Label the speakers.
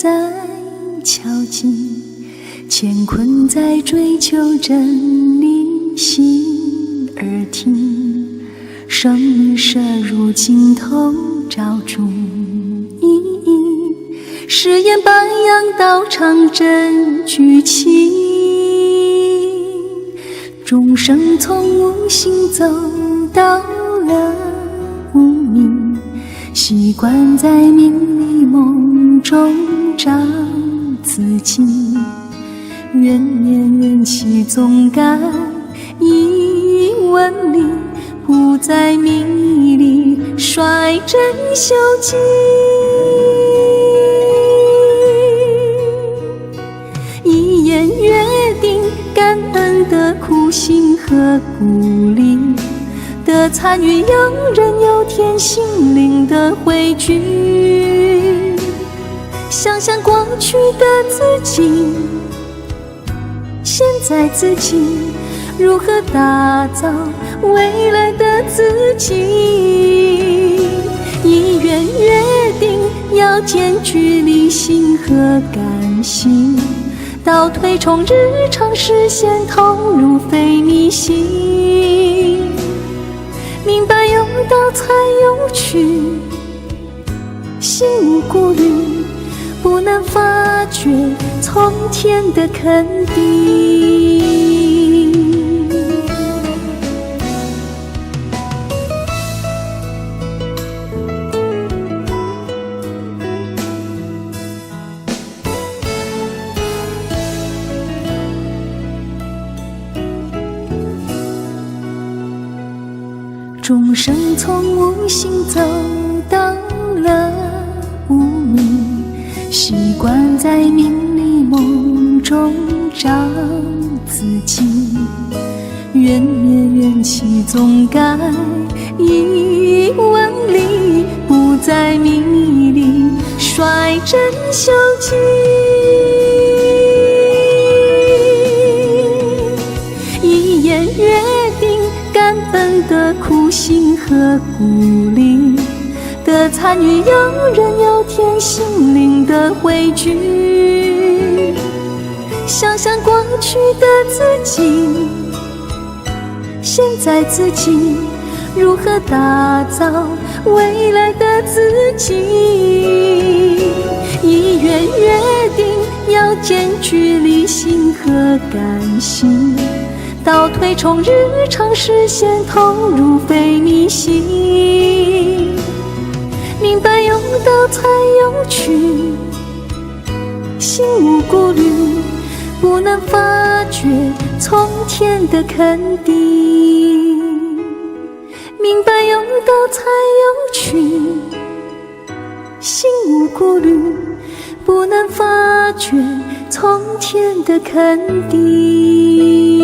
Speaker 1: 在敲击，乾坤在追求真理，心而听，生与舍入尽头找注意，誓言白羊道场真举起，众生从无心走到了无名，习惯在明里梦中找自己，缘念缘起总该以文理，不再迷离率真修己。一言约定，感恩的苦心和鼓励，的参与有人有天心灵的汇聚，想想过去的自己，现在自己如何打造未来的自己。一愿约定要兼具理性和感性，倒推从日常实现投入非迷信，明白有道才有趣，心无顾虑，不难发觉从天的肯定。众生从无心走到了无名，习惯在明里梦中找自己，缘灭缘起总该以文理，不再迷离率真修己。一言约定，感恩的苦心和鼓励，的参与有人有天心灵的汇聚，想想过去的自己，现在自己如何打造未来的自己。一愿约定要兼具理性和感性，倒推从日常实现投入非迷信，明白有道才有趣，心无顾虑，不难发觉从天的肯定。明白有道才有趣，心无顾虑，不难发觉从天的肯定。